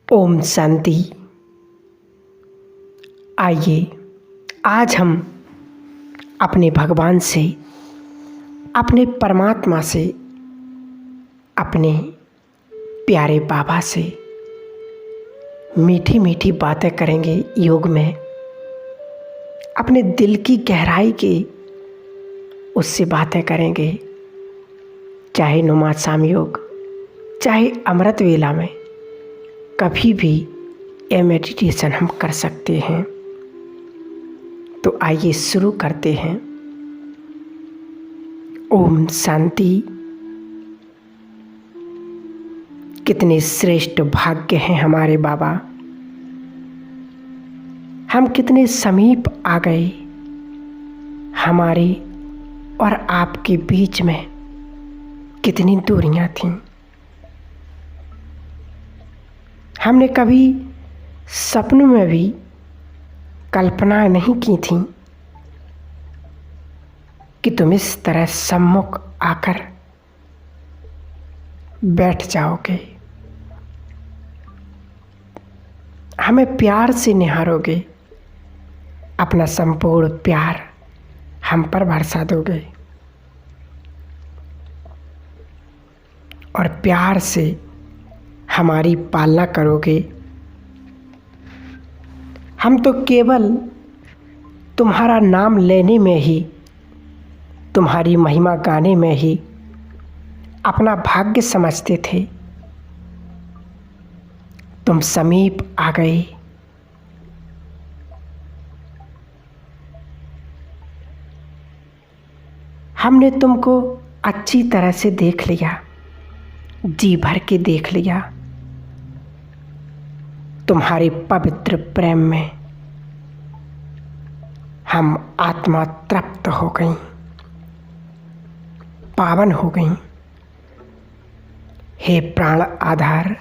ओम शांति। आइए आज हम अपने भगवान से, अपने परमात्मा से, अपने प्यारे बाबा से मीठी मीठी बातें करेंगे। योग में अपने दिल की गहराई के उससे बातें करेंगे। चाहे नुमाज शाम योग, चाहे अमृत वेला में, कभी भी ये मेडिटेशन हम कर सकते हैं। तो आइए शुरू करते हैं। ओम शांति। कितने श्रेष्ठ भाग्य हैं हमारे बाबा। हम कितने समीप आ गए। हमारे और आपके बीच में कितनी दूरियां थीं। हमने कभी सपनों में भी कल्पना नहीं की थी कि तुम इस तरह सम्मुख आकर बैठ जाओगे, हमें प्यार से निहारोगे, अपना संपूर्ण प्यार हम पर बरसा दोगे और प्यार से हमारी पालना करोगे। हम तो केवल तुम्हारा नाम लेने में ही, तुम्हारी महिमा गाने में ही अपना भाग्य समझते थे। तुम समीप आ गए। हमने तुमको अच्छी तरह से देख लिया, जी भर के देख लिया। तुम्हारे पवित्र प्रेम में हम आत्मा तृप्त हो गई, पावन हो गई। हे प्राण आधार,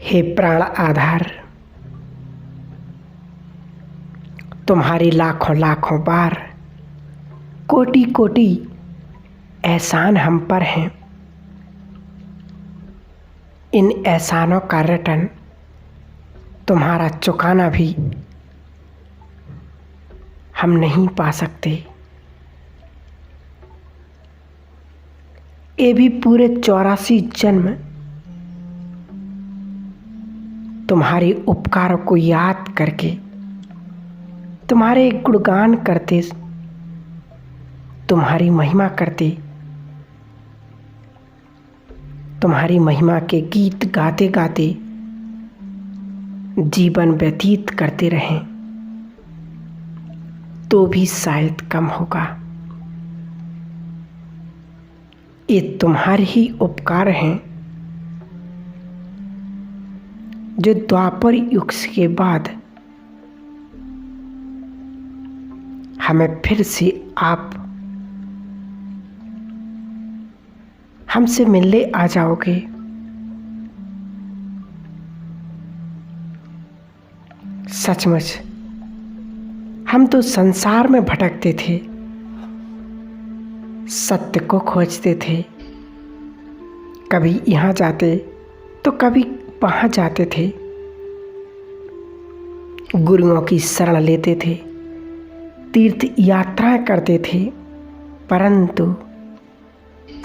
हे प्राण आधार, तुम्हारी लाखों लाखों बार, कोटि कोटि एहसान हम पर हैं। इन एहसानों का रिटर्न तुम्हारा चुकाना भी हम नहीं पा सकते। ये भी पूरे 84 जन्म तुम्हारे उपकारों को याद करके, तुम्हारे गुणगान करते, तुम्हारी महिमा करते, तुम्हारी महिमा के गीत गाते गाते जीवन व्यतीत करते रहें तो भी शायद कम होगा। ये तुम्हारे ही उपकार हैं जो द्वापर युग के बाद हमें फिर से आप हमसे मिलने आ जाओगे। सचमुच हम तो संसार में भटकते थे, सत्य को खोजते थे। कभी यहाँ जाते तो कभी वहाँ जाते थे, गुरुओं की शरण लेते थे, तीर्थ यात्राएं करते थे, परंतु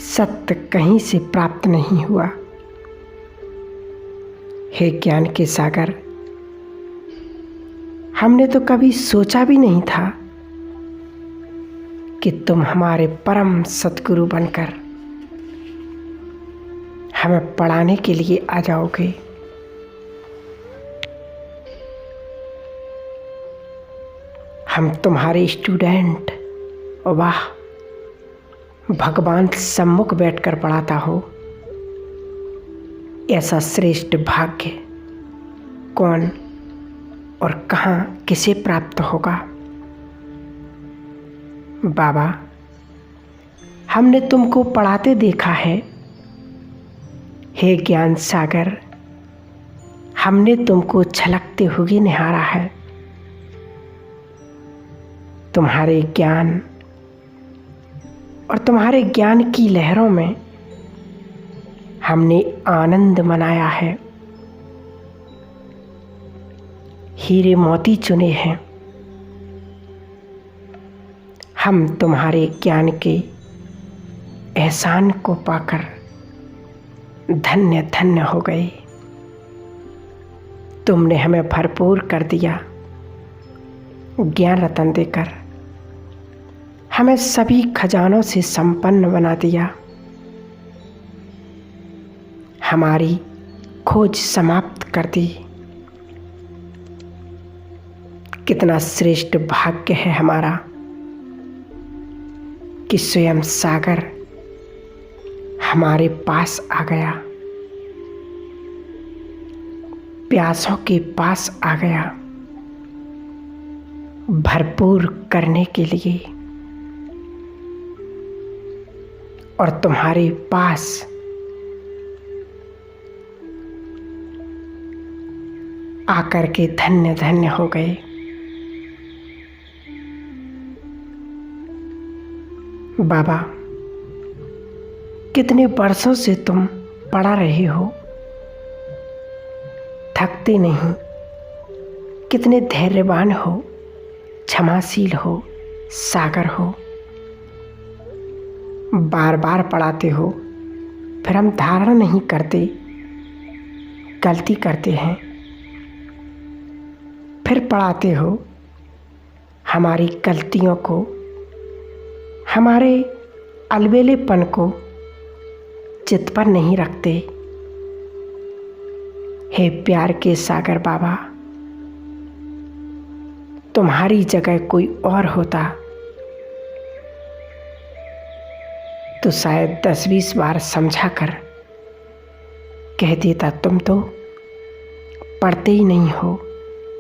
सत्य कहीं से प्राप्त नहीं हुआ। हे ज्ञान के सागर, हमने तो कभी सोचा भी नहीं था कि तुम हमारे परम सद्गुरु बनकर हमें पढ़ाने के लिए आ जाओगे। हम तुम्हारे स्टूडेंट, वाह, भगवान सम्मुख बैठकर पढ़ाता हो, ऐसा श्रेष्ठ भाग्य कौन और कहाँ किसे प्राप्त होगा। बाबा, हमने तुमको पढ़ाते देखा है। हे ज्ञान सागर, हमने तुमको छलकते हुए निहारा है। तुम्हारे ज्ञान और तुम्हारे ज्ञान की लहरों में हमने आनंद मनाया है, हीरे मोती चुने हैं। हम तुम्हारे ज्ञान के एहसान को पाकर धन्य धन्य हो गए। तुमने हमें भरपूर कर दिया ज्ञान रतन देकर, हमें सभी खजानों से संपन्न बना दिया। हमारी खोज समाप्त कर दी। कितना श्रेष्ठ भाग्य है हमारा कि स्वयं सागर हमारे पास आ गया, प्यासों के पास आ गया, भरपूर करने के लिए। और तुम्हारे पास आकर के धन्य धन्य हो गए। बाबा, कितने वर्षों से तुम पढ़ा रहे हो, थकते नहीं। कितने धैर्यवान हो, क्षमाशील हो, सागर हो। बार बार पढ़ाते हो, फिर हम धारण नहीं करते, गलती करते हैं। फिर पढ़ाते हो, हमारी गलतियों को, हमारे अलबेलेपन को चित्त पर नहीं रखते। हे प्यार के सागर बाबा, तुम्हारी जगह कोई और होता तो शायद 10-20 बार समझा कर कह देता, तुम तो पढ़ते ही नहीं हो,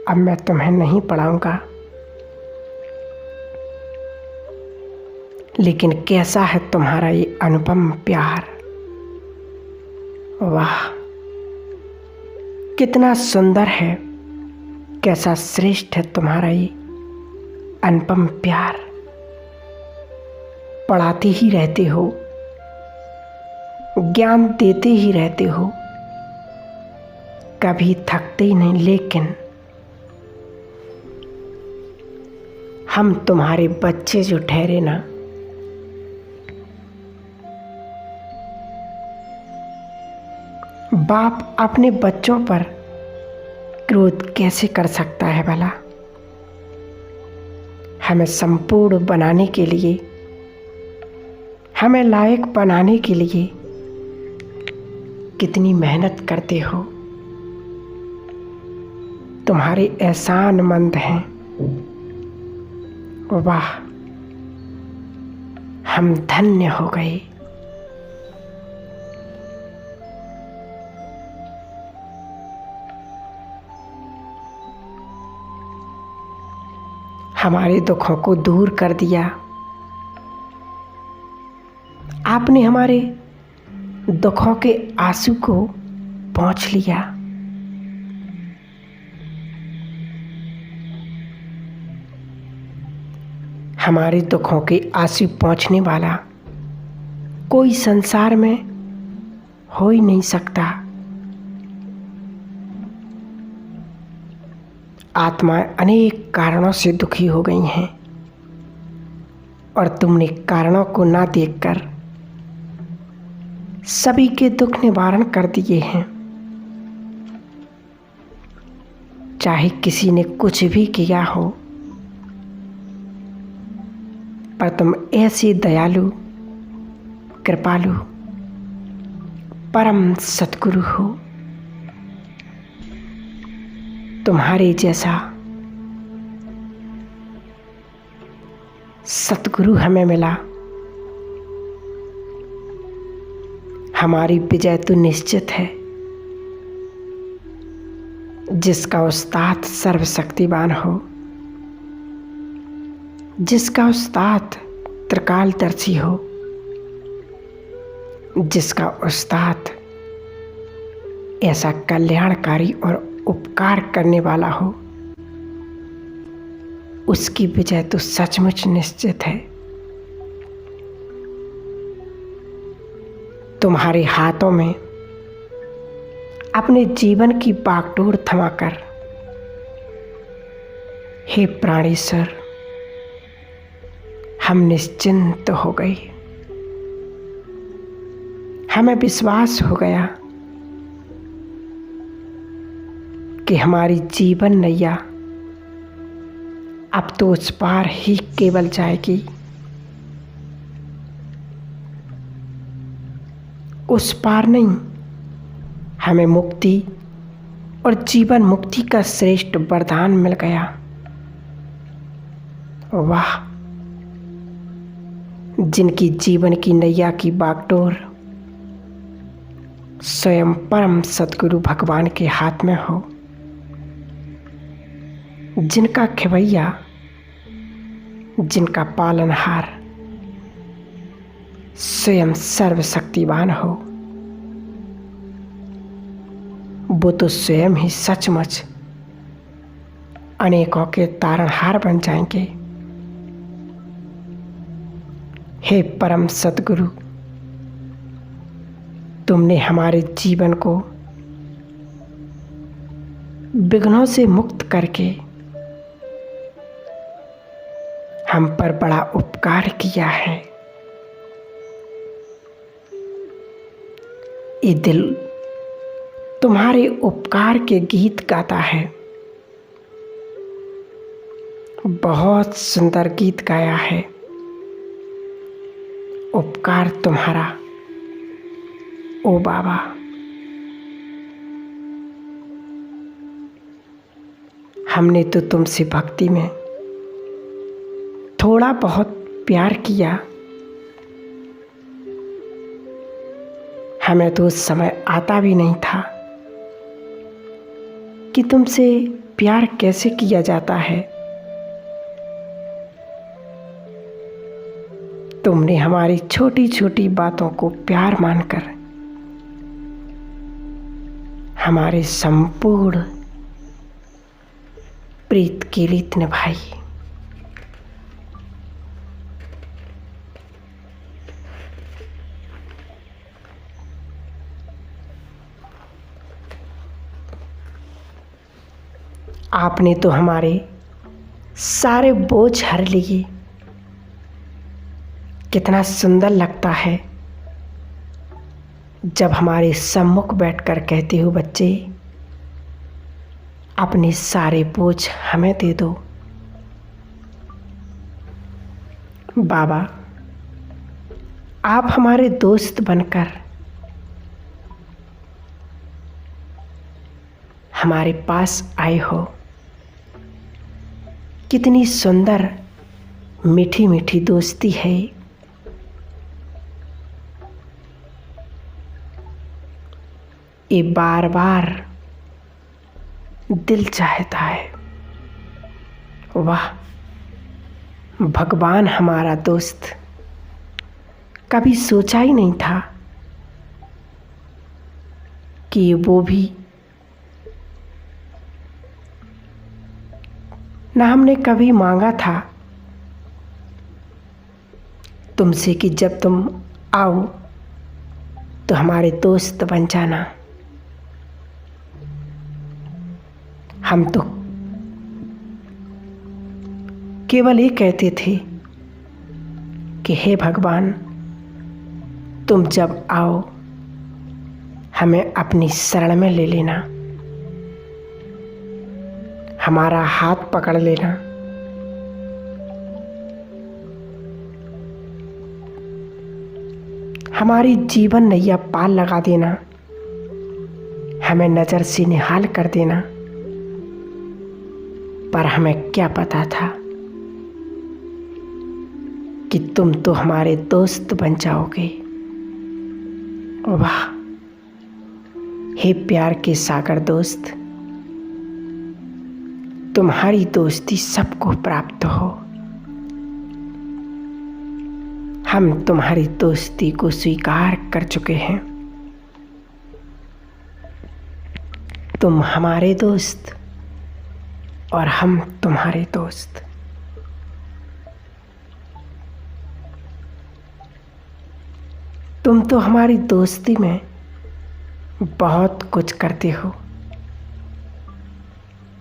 अब मैं तुम्हें नहीं पढ़ाऊंगा। लेकिन कैसा है तुम्हारा ये अनुपम प्यार। वाह, कितना सुंदर है, कैसा श्रेष्ठ है तुम्हारा ये अनुपम प्यार। पढ़ाते ही रहते हो, ज्ञान देते ही रहते हो, कभी थकते ही नहीं। लेकिन हम तुम्हारे बच्चे जो ठहरे ना, बाप अपने बच्चों पर क्रोध कैसे कर सकता है भला। हमें संपूर्ण बनाने के लिए, हमें लायक बनाने के लिए कितनी मेहनत करते हो। तुम्हारे एहसानमंद हैं। वाह, हम धन्य हो गए। हमारे दुखों को दूर कर दिया आपने, हमारे दुखों के आंसू को पोंछ लिया। हमारे दुखों के आंसू पोंछने वाला कोई संसार में हो ही नहीं सकता। आत्माएं अनेक कारणों से दुखी हो गई हैं और तुमने कारणों को ना देखकर सभी के दुख निवारण कर दिए हैं। चाहे किसी ने कुछ भी किया हो, पर तुम ऐसे दयालु, कृपालु, परम सद्गुरु हो। तुम्हारे जैसा सद्गुरु हमें मिला। हमारी विजय तो निश्चित है। जिसका उस्ताद सर्वशक्तिवान हो, जिसका उस्ताद त्रिकालदर्शी हो, जिसका उस्ताद ऐसा कल्याणकारी और उपकार करने वाला हो, उसकी विजय तो सचमुच निश्चित है। तुम्हारे हाथों में अपने जीवन की बागडोर थमाकर हे प्राणेश्वर हम निश्चिंत हो गए। हमें विश्वास हो गया कि हमारी जीवन नैया अब तो उस पार ही केवल जाएगी, उस पार नहीं, हमें मुक्ति और जीवन मुक्ति का श्रेष्ठ वरदान मिल गया। वाह, जिनकी जीवन की नैया की बागडोर स्वयं परम सद्गुरु भगवान के हाथ में हो, जिनका खिवैया, जिनका पालनहार स्वयं सर्वशक्तिवान हो, वो तो स्वयं ही सचमुच अनेकों के तारणहार बन जाएंगे। हे परम सद्गुरु, तुमने हमारे जीवन को विघ्नों से मुक्त करके हम पर बड़ा उपकार किया है। ये दिल तुम्हारे उपकार के गीत गाता है। बहुत सुंदर गीत गाया है। उपकार तुम्हारा ओ बाबा। हमने तो तुमसे भक्ति में थोड़ा बहुत प्यार किया। हमें तो उस समय आता भी नहीं था कि तुमसे प्यार कैसे किया जाता है। तुमने हमारी छोटी छोटी बातों को प्यार मानकर हमारे संपूर्ण प्रीत की रीत निभाई। आपने तो हमारे सारे बोझ हर लिए। कितना सुंदर लगता है जब हमारे सम्मुख बैठकर कहते हो, बच्चे अपने सारे बोझ हमें दे दो। बाबा, आप हमारे दोस्त बनकर हमारे पास आए हो। कितनी सुंदर मीठी मीठी दोस्ती है। ये बार बार दिल चाहता है। वाह, भगवान हमारा दोस्त। कभी सोचा ही नहीं था कि वो भी ना हमने कभी मांगा था तुमसे कि जब तुम आओ तो हमारे दोस्त बन जाना। हम तो केवल ये कहते थे कि हे भगवान, तुम जब आओ हमें अपनी शरण में ले लेना, हमारा हाथ पकड़ लेना। हमारी जीवन नैया पाल लगा देना, हमें नज़र से निहाल कर देना। पर हमें क्या पता था कि तुम तो हमारे दोस्त बन जाओगे। वाह, हे प्यार के सागर दोस्त, तुम्हारी दोस्ती सबको प्राप्त हो। हम तुम्हारी दोस्ती को स्वीकार कर चुके हैं। तुम हमारे दोस्त और हम तुम्हारे दोस्त। तुम तो हमारी दोस्ती में बहुत कुछ करते हो,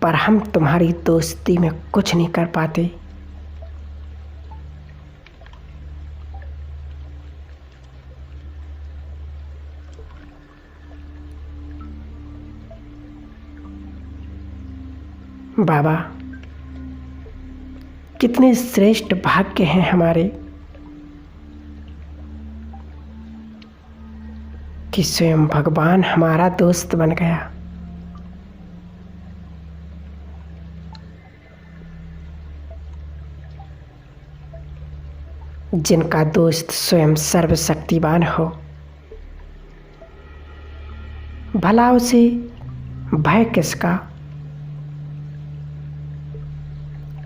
पर हम तुम्हारी दोस्ती में कुछ नहीं कर पाते। बाबा, कितने श्रेष्ठ भाग्य हैं हमारे कि स्वयं भगवान हमारा दोस्त बन गया। जिनका दोस्त स्वयं सर्वशक्तिवान हो, भला उसे भय किसका,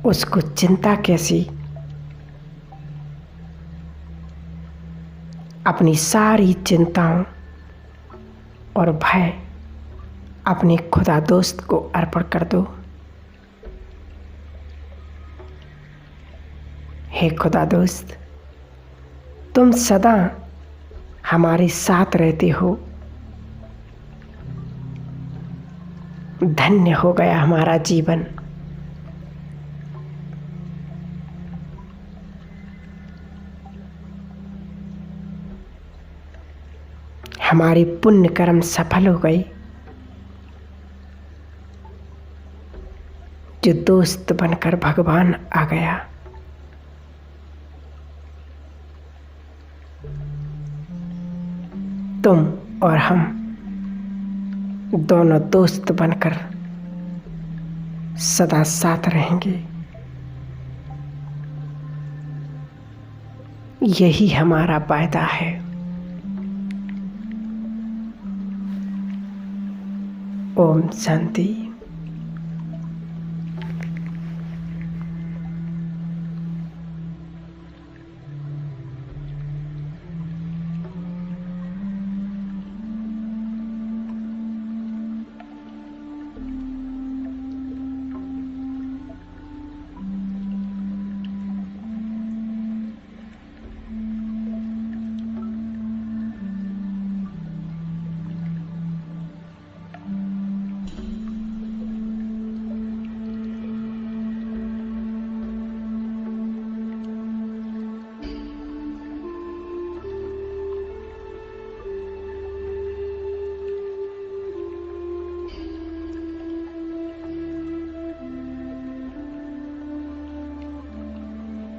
उसको चिंता कैसी। अपनी सारी चिंताओं और भय अपने खुदा दोस्त को अर्पण कर दो। हे खुदा दोस्त, तुम सदा हमारे साथ रहते हो। धन्य हो गया हमारा जीवन। हमारी पुण्य कर्म सफल हो गई। जो दोस्त बनकर भगवान आ गया। तुम और हम दोनों दोस्त बनकर सदा साथ रहेंगे। यही हमारा वायदा है। ओम शांति।